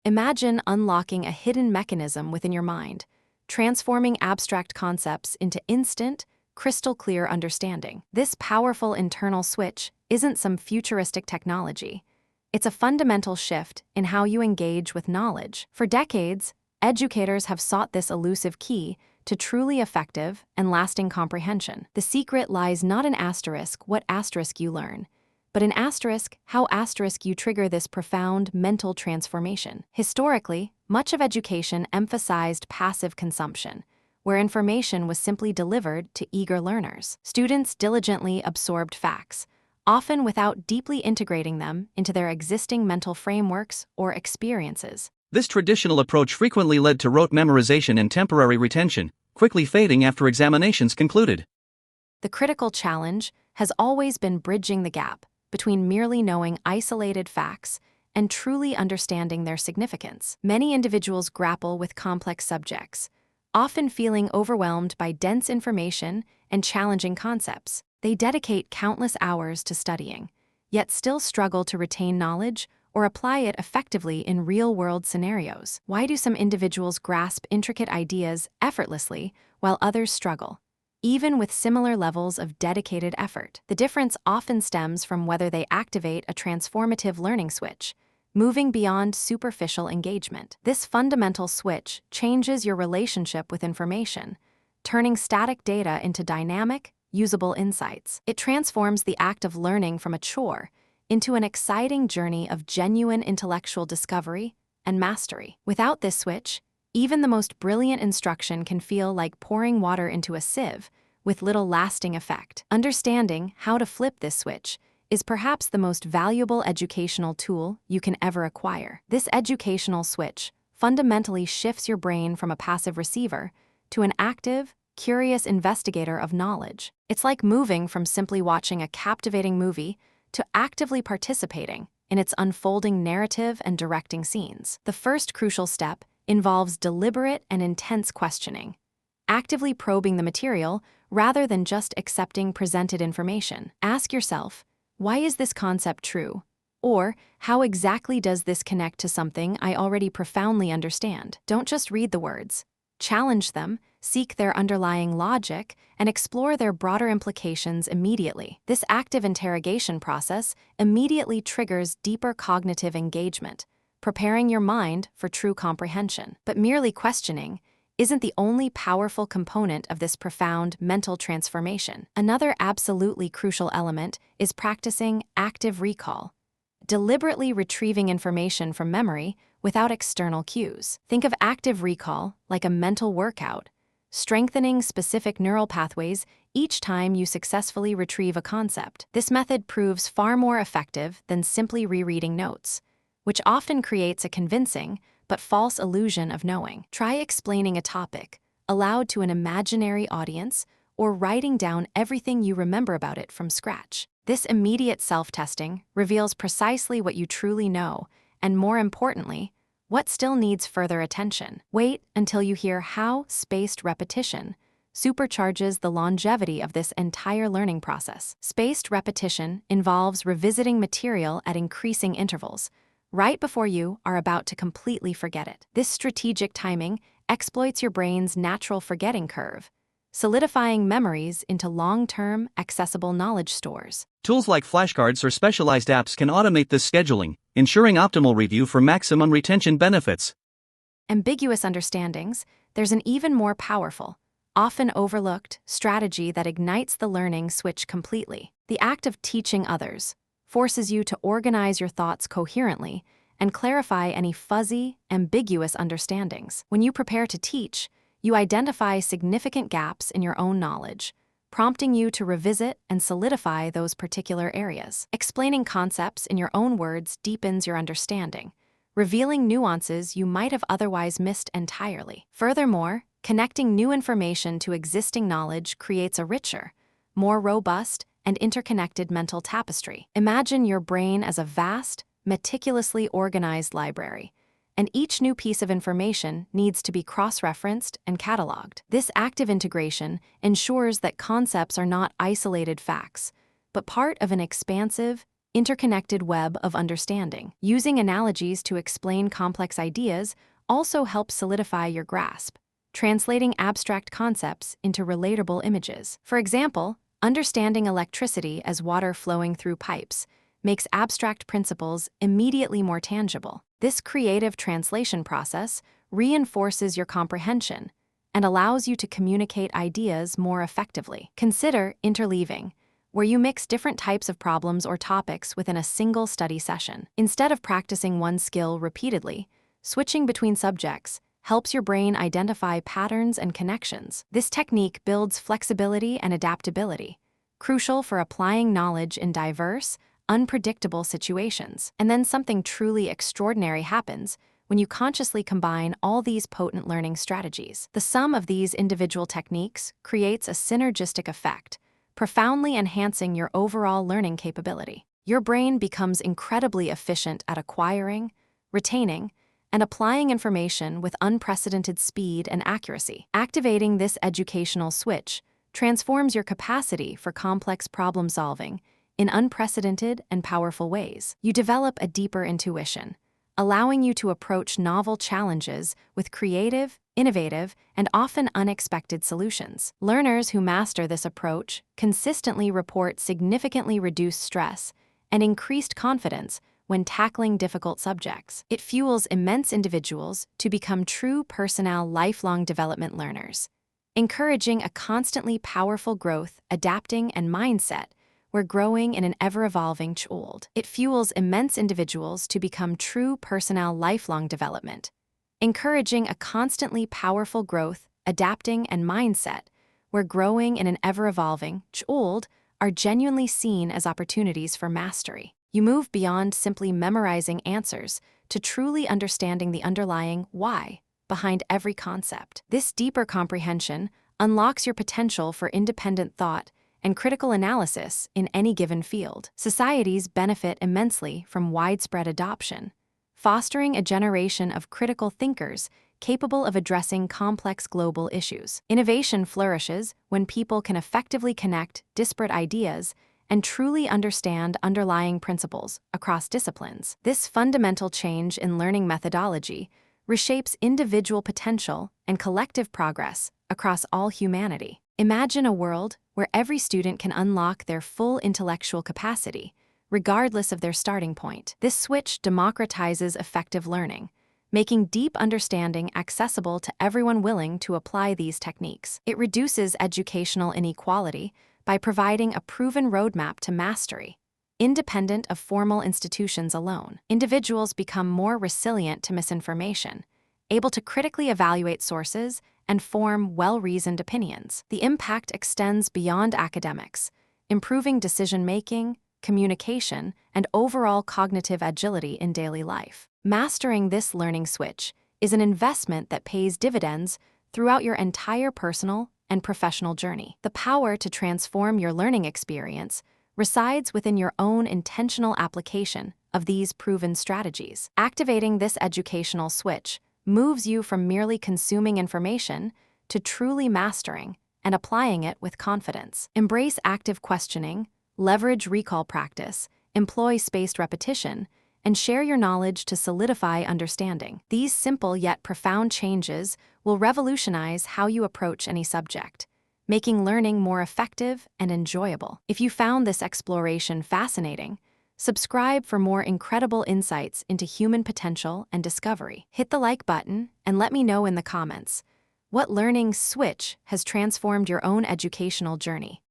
Imagine unlocking a hidden mechanism within your mind, transforming abstract concepts into instant, crystal-clear understanding. This powerful internal switch isn't some futuristic technology. It's a fundamental shift in how you engage with knowledge. For decades, educators have sought this elusive key to truly effective and lasting comprehension. The secret lies not in what asterisk you learn, but in how you trigger this profound mental transformation. Historically, much of education emphasized passive consumption, where information was simply delivered to eager learners. Students diligently absorbed facts, often without deeply integrating them into their existing mental frameworks or experiences. This traditional approach frequently led to rote memorization and temporary retention, quickly fading after examinations concluded. The critical challenge has always been bridging the gap between merely knowing isolated facts and truly understanding their significance. Many individuals grapple with complex subjects, often feeling overwhelmed by dense information and challenging concepts. They dedicate countless hours to studying, yet still struggle to retain knowledge or apply it effectively in real-world scenarios. Why do some individuals grasp intricate ideas effortlessly while others struggle, even with similar levels of dedicated effort? The difference often stems from whether they activate a transformative learning switch, moving beyond superficial engagement. This fundamental switch changes your relationship with information, turning static data into dynamic, usable insights. It transforms the act of learning from a chore into an exciting journey of genuine intellectual discovery and mastery. Without this switch, even the most brilliant instruction can feel like pouring water into a sieve with little lasting effect. Understanding how to flip this switch is perhaps the most valuable educational tool you can ever acquire. This educational switch fundamentally shifts your brain from a passive receiver to an active, curious investigator of knowledge. It's like moving from simply watching a captivating movie to actively participating in its unfolding narrative and directing scenes. The first crucial step involves deliberate and intense questioning, actively probing the material rather than just accepting presented information. Ask yourself, why is this concept true? Or, how exactly does this connect to something I already profoundly understand? Don't just read the words. Challenge them, seek their underlying logic, and explore their broader implications immediately. This active interrogation process immediately triggers deeper cognitive engagement, preparing your mind for true comprehension. But merely questioning isn't the only powerful component of this profound mental transformation. Another absolutely crucial element is practicing active recall, deliberately retrieving information from memory without external cues. Think of active recall like a mental workout, strengthening specific neural pathways each time you successfully retrieve a concept. This method proves far more effective than simply rereading notes, which often creates a convincing but false illusion of knowing. Try explaining a topic aloud to an imaginary audience or writing down everything you remember about it from scratch. This immediate self-testing reveals precisely what you truly know, and more importantly, what still needs further attention. Wait until you hear how spaced repetition supercharges the longevity of this entire learning process. Spaced repetition involves revisiting material at increasing intervals, right before you are about to completely forget it. This strategic timing exploits your brain's natural forgetting curve, solidifying memories into long-term, accessible knowledge stores. Tools like flashcards or specialized apps can automate this scheduling, ensuring optimal review for maximum retention benefits. Ambiguous understandings, there's an even more powerful, often overlooked, strategy that ignites the learning switch completely. The act of teaching others forces you to organize your thoughts coherently and clarify any fuzzy, ambiguous understandings. When you prepare to teach, you identify significant gaps in your own knowledge, prompting you to revisit and solidify those particular areas. Explaining concepts in your own words deepens your understanding, revealing nuances you might have otherwise missed entirely. Furthermore, connecting new information to existing knowledge creates a richer, more robust, and interconnected mental tapestry. Imagine your brain as a vast, meticulously organized library, and each new piece of information needs to be cross-referenced and cataloged. This active integration ensures that concepts are not isolated facts, but part of an expansive, interconnected web of understanding. Using analogies to explain complex ideas also helps solidify your grasp, translating abstract concepts into relatable images. For example, understanding electricity as water flowing through pipes makes abstract principles immediately more tangible. This creative translation process reinforces your comprehension and allows you to communicate ideas more effectively. Consider interleaving, where you mix different types of problems or topics within a single study session. Instead of practicing one skill repeatedly, switching between subjects helps your brain identify patterns and connections. This technique builds flexibility and adaptability, crucial for applying knowledge in diverse, unpredictable situations. And then something truly extraordinary happens when you consciously combine all these potent learning strategies. The sum of these individual techniques creates a synergistic effect, profoundly enhancing your overall learning capability. Your brain becomes incredibly efficient at acquiring, retaining, and applying information with unprecedented speed and accuracy. Activating this educational switch transforms your capacity for complex problem solving in unprecedented and powerful ways. You develop a deeper intuition, allowing you to approach novel challenges with creative, innovative, and often unexpected solutions. Learners who master this approach consistently report significantly reduced stress and increased confidence when tackling difficult subjects. It fuels immense individuals to become true personal lifelong development learners, encouraging a constantly powerful growth, adapting, and mindset where growing in an ever-evolving world. It fuels immense individuals to become true personal lifelong development, encouraging a constantly powerful growth, adapting, and mindset where growing in an ever-evolving world are genuinely seen as opportunities for mastery. You move beyond simply memorizing answers to truly understanding the underlying why behind every concept. This deeper comprehension unlocks your potential for independent thought and critical analysis in any given field. Societies benefit immensely from widespread adoption, fostering a generation of critical thinkers capable of addressing complex global issues. Innovation flourishes when people can effectively connect disparate ideas and truly understand underlying principles across disciplines. This fundamental change in learning methodology reshapes individual potential and collective progress across all humanity. Imagine a world where every student can unlock their full intellectual capacity, regardless of their starting point. This switch democratizes effective learning, making deep understanding accessible to everyone willing to apply these techniques. It reduces educational inequality by providing a proven roadmap to mastery. Independent of formal institutions alone, individuals become more resilient to misinformation, able to critically evaluate sources and form well-reasoned opinions. The impact extends beyond academics, improving decision-making, communication, and overall cognitive agility in daily life. Mastering this learning switch is an investment that pays dividends throughout your entire personal and professional journey. The power to transform your learning experience resides within your own intentional application of these proven strategies. Activating this educational switch moves you from merely consuming information to truly mastering and applying it with confidence. Embrace active questioning, leverage recall practice, employ spaced repetition, and share your knowledge to solidify understanding. These simple yet profound changes will revolutionize how you approach any subject, making learning more effective and enjoyable. If you found this exploration fascinating, subscribe for more incredible insights into human potential and discovery. Hit the like button and let me know in the comments what learning switch has transformed your own educational journey.